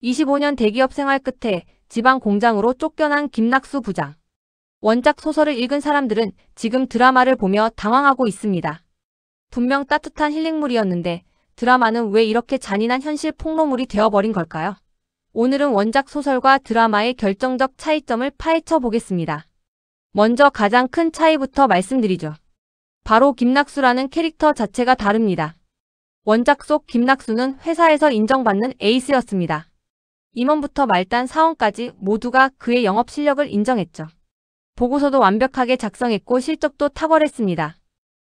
25년 대기업 생활 끝에 지방 공장으로 쫓겨난 김낙수 부장. 원작 소설을 읽은 사람들은 지금 드라마를 보며 당황하고 있습니다. 분명 따뜻한 힐링물이었는데 드라마는 왜 이렇게 잔인한 현실 폭로물이 되어버린 걸까요? 오늘은 원작 소설과 드라마의 결정적 차이점을 파헤쳐 보겠습니다. 먼저 가장 큰 차이부터 말씀드리죠. 바로 김낙수라는 캐릭터 자체가 다릅니다. 원작 속 김낙수는 회사에서 인정받는 에이스였습니다. 임원부터 말단 사원까지 모두가 그의 영업 실력을 인정했죠. 보고서도 완벽하게 작성했고 실적도 탁월했습니다.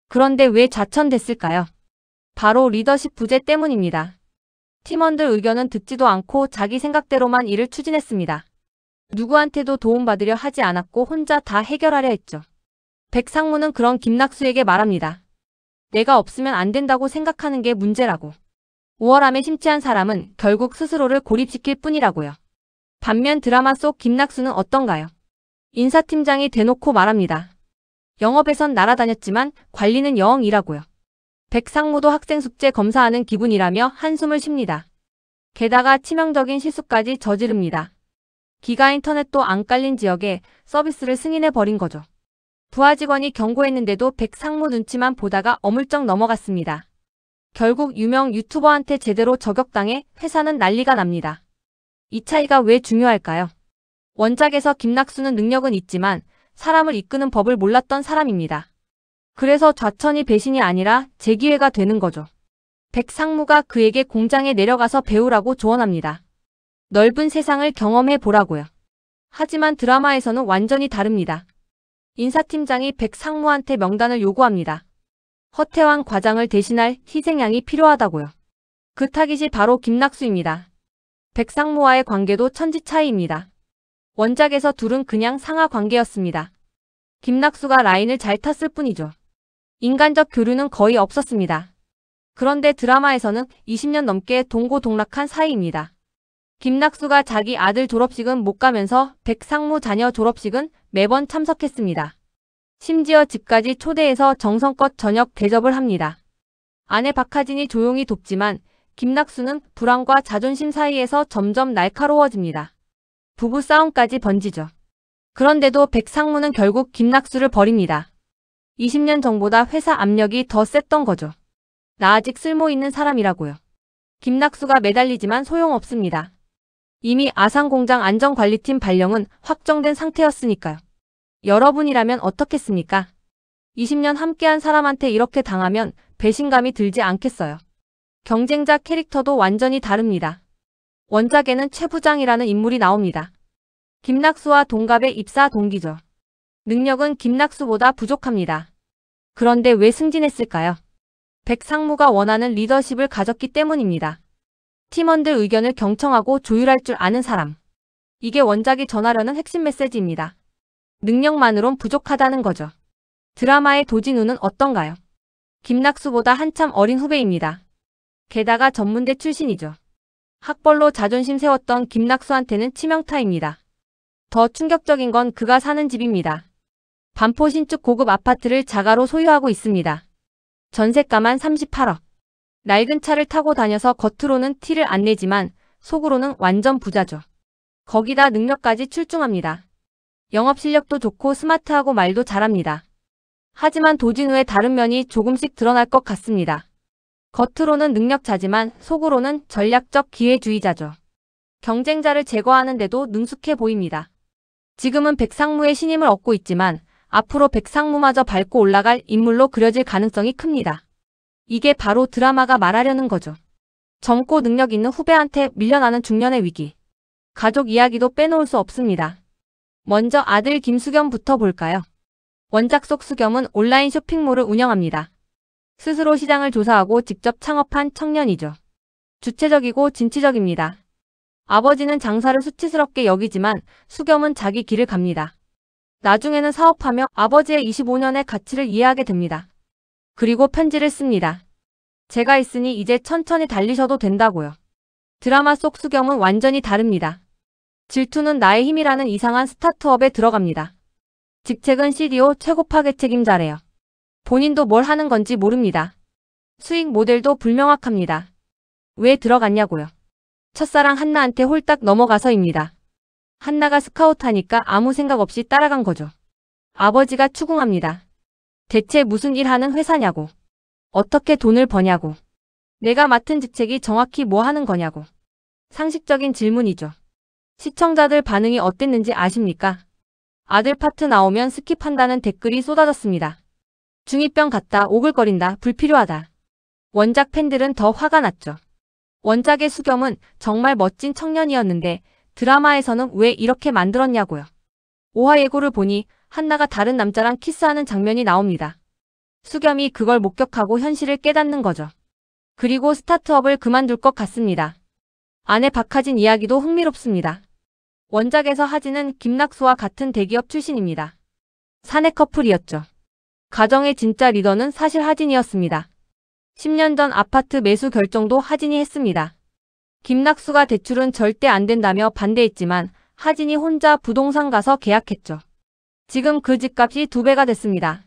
그런데 왜 좌천됐을까요? 바로 리더십 부재 때문입니다. 팀원들 의견은 듣지도 않고 자기 생각대로만 일을 추진했습니다. 누구한테도 도움받으려 하지 않았고 혼자 다 해결하려 했죠. 백상무는 그런 김낙수에게 말합니다. 내가 없으면 안 된다고 생각하는 게 문제라고. 우월함에 심취한 사람은 결국 스스로를 고립시킬 뿐이라고요. 반면 드라마 속 김낙수는 어떤가요? 인사팀장이 대놓고 말합니다. 영업에선 날아다녔지만 관리는 영이라고요. 백상무도 학생 숙제 검사하는 기분이라며 한숨을 쉽니다. 게다가 치명적인 실수까지 저지릅니다. 기가 인터넷도 안 깔린 지역에 서비스를 승인해버린 거죠. 부하 직원이 경고했는데도 백상무 눈치만 보다가 어물쩍 넘어갔습니다. 결국 유명 유튜버한테 제대로 저격당해 회사는 난리가 납니다. 이 차이가 왜 중요할까요? 원작에서 김낙수는 능력은 있지만 사람을 이끄는 법을 몰랐던 사람입니다. 그래서 좌천이 배신이 아니라 재기회가 되는 거죠. 백상무가 그에게 공장에 내려가서 배우라고 조언합니다. 넓은 세상을 경험해 보라고요. 하지만 드라마에서는 완전히 다릅니다. 인사팀장이 백상무한테 명단을 요구합니다. 허태왕 과장을 대신할 희생양이 필요하다고요. 그 타깃이 바로 김낙수입니다. 백상무와의 관계도 천지 차이입니다. 원작에서 둘은 그냥 상하 관계였습니다. 김낙수가 라인을 잘 탔을 뿐이죠. 인간적 교류는 거의 없었습니다. 그런데 드라마에서는 20년 넘게 동고동락한 사이입니다. 김낙수가 자기 아들 졸업식은 못 가면서 백상무 자녀 졸업식은 매번 참석했습니다. 심지어 집까지 초대해서 정성껏 저녁 대접을 합니다. 아내 박하진이 조용히 돕지만 김낙수는 불안과 자존심 사이에서 점점 날카로워집니다. 부부 싸움까지 번지죠. 그런데도 백상무는 결국 김낙수를 버립니다. 20년 전보다 회사 압력이 더 셌던 거죠. 나 아직 쓸모 있는 사람이라고요. 김낙수가 매달리지만 소용없습니다. 이미 아산공장 안전관리팀 발령은 확정된 상태였으니까요. 여러분이라면 어떻겠습니까? 20년 함께한 사람한테 이렇게 당하면 배신감이 들지 않겠어요. 경쟁자 캐릭터도 완전히 다릅니다. 원작에는 최 부장이라는 인물이 나옵니다. 김낙수와 동갑의 입사 동기죠. 능력은 김낙수보다 부족합니다. 그런데 왜 승진했을까요? 백상무가 원하는 리더십을 가졌기 때문입니다. 팀원들 의견을 경청하고 조율할 줄 아는 사람. 이게 원작이 전하려는 핵심 메시지입니다. 능력만으론 부족하다는 거죠. 드라마의 도진우는 어떤가요? 김낙수보다 한참 어린 후배입니다. 게다가 전문대 출신이죠. 학벌로 자존심 세웠던 김낙수한테는 치명타입니다. 더 충격적인 건 그가 사는 집입니다. 반포 신축 고급 아파트를 자가로 소유하고 있습니다. 전세가만 38억. 낡은 차를 타고 다녀서 겉으로는 티를 안 내지만 속으로는 완전 부자죠. 거기다 능력까지 출중합니다. 영업 실력도 좋고 스마트하고 말도 잘합니다. 하지만 도진우의 다른 면이 조금씩 드러날 것 같습니다. 겉으로는 능력자지만 속으로는 전략적 기회주의자죠. 경쟁자를 제거하는데도 능숙해 보입니다. 지금은 백상무의 신임을 얻고 있지만 앞으로 백상무마저 밟고 올라갈 인물로 그려질 가능성이 큽니다. 이게 바로 드라마가 말하려는 거죠. 젊고 능력 있는 후배한테 밀려나는 중년의 위기. 가족 이야기도 빼놓을 수 없습니다. 먼저 아들 김수겸부터 볼까요? 원작 속 수겸은 온라인 쇼핑몰을 운영합니다. 스스로 시장을 조사하고 직접 창업한 청년이죠. 주체적이고 진취적입니다. 아버지는 장사를 수치스럽게 여기지만 수겸은 자기 길을 갑니다. 나중에는 사업하며 아버지의 25년의 가치를 이해하게 됩니다. 그리고 편지를 씁니다. 제가 있으니 이제 천천히 달리셔도 된다고요. 드라마 속 수겸은 완전히 다릅니다. 질투는 나의 힘이라는 이상한 스타트업에 들어갑니다. 직책은 CDO 최고 파괴 책임자래요. 본인도 뭘 하는 건지 모릅니다. 수익 모델도 불명확합니다. 왜 들어갔냐고요. 첫사랑 한나한테 홀딱 넘어가서입니다. 한나가 스카우트하니까 아무 생각 없이 따라간 거죠. 아버지가 추궁합니다. 대체 무슨 일 하는 회사냐고. 어떻게 돈을 버냐고. 내가 맡은 직책이 정확히 뭐 하는 거냐고. 상식적인 질문이죠. 시청자들 반응이 어땠는지 아십니까? 아들 파트 나오면 스킵한다는 댓글이 쏟아졌습니다. 중2병 같다, 오글거린다, 불필요하다. 원작 팬들은 더 화가 났죠. 원작의 수겸은 정말 멋진 청년이었는데 드라마에서는 왜 이렇게 만들었냐고요. 5화 예고를 보니 한나가 다른 남자랑 키스하는 장면이 나옵니다. 수겸이 그걸 목격하고 현실을 깨닫는 거죠. 그리고 스타트업을 그만둘 것 같습니다. 아내 박하진 이야기도 흥미롭습니다. 원작에서 하진은 김낙수와 같은 대기업 출신입니다. 사내 커플이었죠. 가정의 진짜 리더는 사실 하진이었습니다. 10년 전 아파트 매수 결정도 하진이 했습니다. 김낙수가 대출은 절대 안 된다며 반대했지만 하진이 혼자 부동산 가서 계약했죠. 지금 그 집값이 2배가 됐습니다.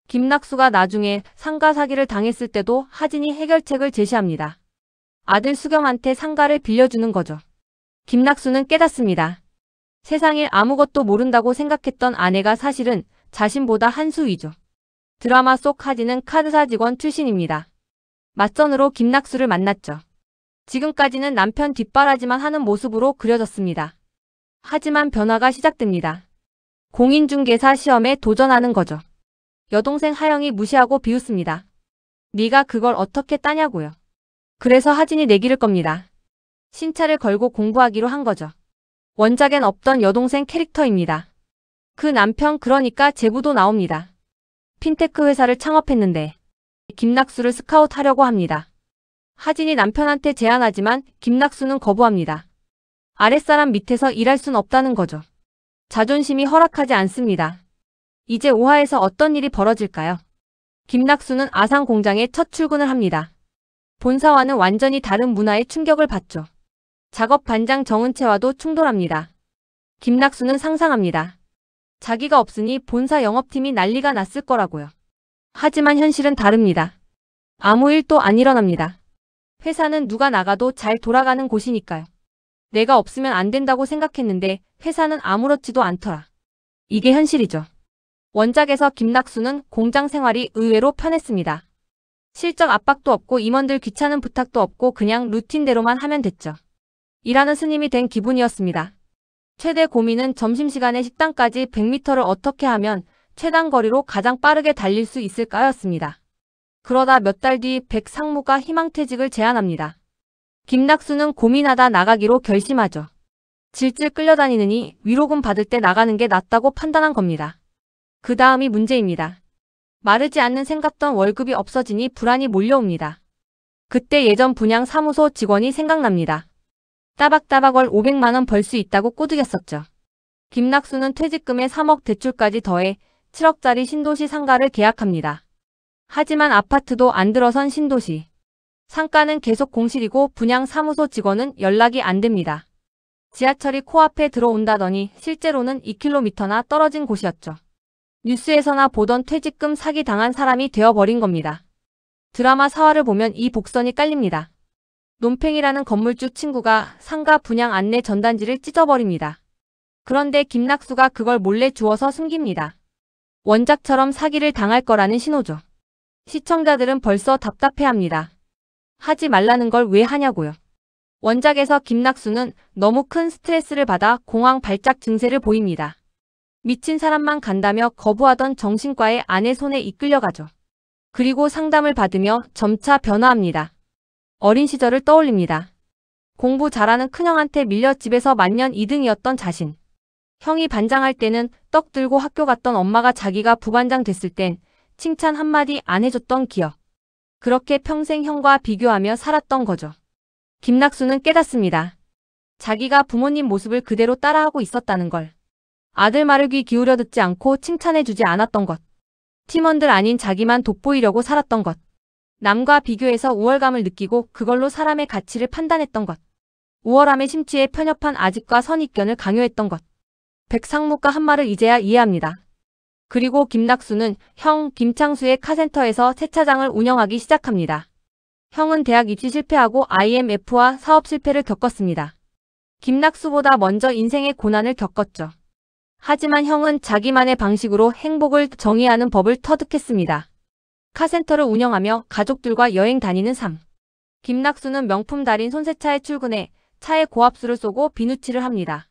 김낙수가 나중에 상가 사기를 당했을 때도 하진이 해결책을 제시합니다. 아들 수겸한테 상가를 빌려주는 거죠. 김낙수는 깨닫습니다. 세상일 아무것도 모른다고 생각했던 아내가 사실은 자신보다 한 수 위죠. 드라마 속 하진은 카드사 직원 출신입니다. 맞선으로 김낙수를 만났죠. 지금까지는 남편 뒷바라지만 하는 모습으로 그려졌습니다. 하지만 변화가 시작됩니다. 공인중개사 시험에 도전하는 거죠. 여동생 하영이 무시하고 비웃습니다. 네가 그걸 어떻게 따냐고요. 그래서 하진이 내기를 겁니다. 신차를 걸고 공부하기로 한 거죠. 원작엔 없던 여동생 캐릭터입니다. 그 남편 그러니까 제부도 나옵니다. 핀테크 회사를 창업했는데 김낙수를 스카웃하려고 합니다. 하진이 남편한테 제안하지만 김낙수는 거부합니다. 아랫사람 밑에서 일할 순 없다는 거죠. 자존심이 허락하지 않습니다. 이제 5화에서 어떤 일이 벌어질까요? 김낙수는 아상 공장에 첫 출근을 합니다. 본사와는 완전히 다른 문화에 충격을 받죠. 작업 반장 정은채와도 충돌합니다. 김낙수는 상상합니다. 자기가 없으니 본사 영업팀이 난리가 났을 거라고요. 하지만 현실은 다릅니다. 아무 일도 안 일어납니다. 회사는 누가 나가도 잘 돌아가는 곳이니까요. 내가 없으면 안 된다고 생각했는데 회사는 아무렇지도 않더라. 이게 현실이죠. 원작에서 김낙수는 공장 생활이 의외로 편했습니다. 실적 압박도 없고 임원들 귀찮은 부탁도 없고 그냥 루틴대로만 하면 됐죠. 일하는 스님이 된 기분이었습니다. 최대 고민은 점심시간에 식당까지 100m를 어떻게 하면 최단 거리로 가장 빠르게 달릴 수 있을까였습니다. 그러다 몇 달 뒤 백 상무가 희망퇴직을 제안합니다. 김낙수는 고민하다 나가기로 결심하죠. 질질 끌려다니느니 위로금 받을 때 나가는 게 낫다고 판단한 겁니다. 그 다음이 문제입니다. 마르지 않는 생각던 월급이 없어지니 불안이 몰려옵니다. 그때 예전 분양 사무소 직원이 생각납니다. 따박따박 월 500만 원 벌 수 있다고 꼬드겼었죠. 김낙수는 퇴직금에 3억 대출까지 더해 7억짜리 신도시 상가를 계약합니다. 하지만 아파트도 안 들어선 신도시. 상가는 계속 공실이고 분양 사무소 직원은 연락이 안 됩니다. 지하철이 코앞에 들어온다더니 실제로는 2km나 떨어진 곳이었죠. 뉴스에서나 보던 퇴직금 사기 당한 사람이 되어버린 겁니다. 드라마 4화를 보면 이 복선이 깔립니다. 논팽이라는 건물주 친구가 상가 분양 안내 전단지를 찢어버립니다. 그런데 김낙수가 그걸 몰래 주워서 숨깁니다. 원작처럼 사기를 당할 거라는 신호죠. 시청자들은 벌써 답답해합니다. 하지 말라는 걸 왜 하냐고요. 원작에서 김낙수는 너무 큰 스트레스를 받아 공황 발작 증세를 보입니다. 미친 사람만 간다며 거부하던 정신과의 아내 손에 이끌려가죠. 그리고 상담을 받으며 점차 변화합니다. 어린 시절을 떠올립니다. 공부 잘하는 큰형한테 밀려 집에서 만년 2등이었던 자신. 형이 반장할 때는 떡 들고 학교 갔던 엄마가 자기가 부반장 됐을 땐 칭찬 한마디 안 해줬던 기억. 그렇게 평생 형과 비교하며 살았던 거죠. 김낙수는 깨닫습니다. 자기가 부모님 모습을 그대로 따라하고 있었다는 걸. 아들 말을 귀 기울여 듣지 않고 칭찬해주지 않았던 것. 팀원들 아닌 자기만 돋보이려고 살았던 것. 남과 비교해서 우월감을 느끼고 그걸로 사람의 가치를 판단했던 것. 우월함의 심취에 편협한 아집과 선입견을 강요했던 것. 백상무가 한 말을 이제야 이해합니다. 그리고 김낙수는 형 김창수의 카센터에서 세차장을 운영하기 시작합니다. 형은 대학 입시 실패하고 IMF와 사업 실패를 겪었습니다. 김낙수보다 먼저 인생의 고난을 겪었죠. 하지만 형은 자기만의 방식으로 행복을 정의하는 법을 터득했습니다. 카센터를 운영하며 가족들과 여행 다니는 삶. 김낙수는 명품 달인 손세차에 출근해 차에 고압수를 쏘고 비누칠을 합니다.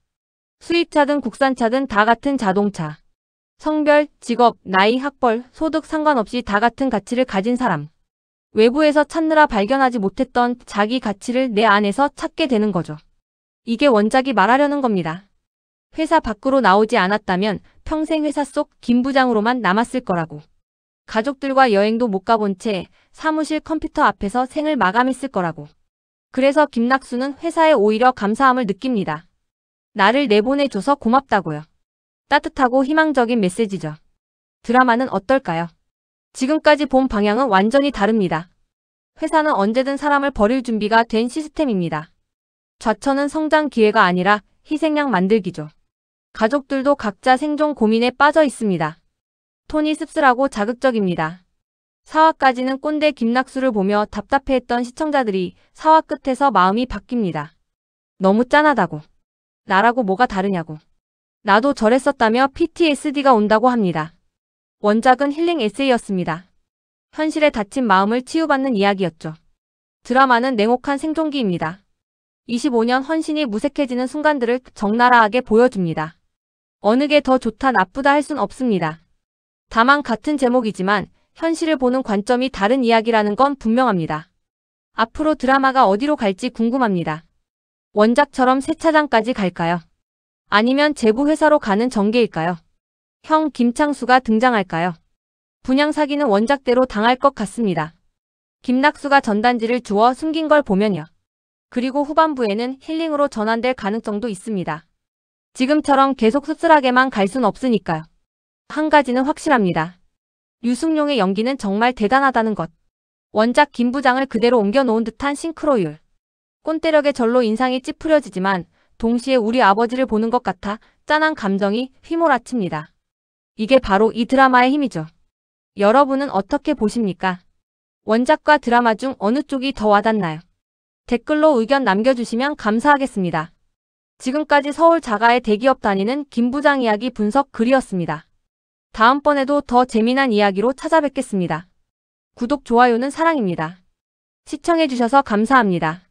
수입차든 국산차든 다 같은 자동차. 성별, 직업, 나이, 학벌, 소득 상관없이 다 같은 가치를 가진 사람. 외부에서 찾느라 발견하지 못했던 자기 가치를 내 안에서 찾게 되는 거죠. 이게 원작이 말하려는 겁니다. 회사 밖으로 나오지 않았다면 평생 회사 속 김 부장으로만 남았을 거라고. 가족들과 여행도 못 가본 채 사무실 컴퓨터 앞에서 생을 마감했을 거라고. 그래서 김낙수는 회사에 오히려 감사함을 느낍니다. 나를 내보내줘서 고맙다고요. 따뜻하고 희망적인 메시지죠. 드라마는 어떨까요? 지금까지 본 방향은 완전히 다릅니다. 회사는 언제든 사람을 버릴 준비가 된 시스템입니다. 좌천은 성장 기회가 아니라 희생양 만들기죠. 가족들도 각자 생존 고민에 빠져 있습니다. 톤이 씁쓸하고 자극적입니다. 4화까지는 꼰대 김낙수를 보며 답답해했던 시청자들이 4화 끝에서 마음이 바뀝니다. 너무 짠하다고. 나라고 뭐가 다르냐고. 나도 저랬었다며 PTSD가 온다고 합니다. 원작은 힐링 에세이였습니다. 현실에 닫힌 마음을 치유받는 이야기였죠. 드라마는 냉혹한 생존기입니다. 25년 헌신이 무색해지는 순간들을 적나라하게 보여줍니다. 어느 게 더 좋다 나쁘다 할 순 없습니다. 다만 같은 제목이지만 현실을 보는 관점이 다른 이야기라는 건 분명합니다. 앞으로 드라마가 어디로 갈지 궁금합니다. 원작처럼 세차장까지 갈까요? 아니면 제부 회사로 가는 전개일까요? 형 김창수가 등장할까요? 분양 사기는 원작대로 당할 것 같습니다. 김낙수가 전단지를 주워 숨긴 걸 보면요. 그리고 후반부에는 힐링으로 전환될 가능성도 있습니다. 지금처럼 계속 씁쓸하게만 갈 순 없으니까요. 한 가지는 확실합니다. 유승용의 연기는 정말 대단하다는 것. 원작 김 부장을 그대로 옮겨놓은 듯한 싱크로율. 꼰대력의 절로 인상이 찌푸려지지만 동시에 우리 아버지를 보는 것 같아 짠한 감정이 휘몰아칩니다. 이게 바로 이 드라마의 힘이죠. 여러분은 어떻게 보십니까? 원작과 드라마 중 어느 쪽이 더 와닿나요? 댓글로 의견 남겨주시면 감사하겠습니다. 지금까지 서울 자가의 대기업 다니는 김 부장 이야기 분석 글이었습니다. 다음번에도 더 재미난 이야기로 찾아뵙겠습니다. 구독, 좋아요는 사랑입니다. 시청해주셔서 감사합니다.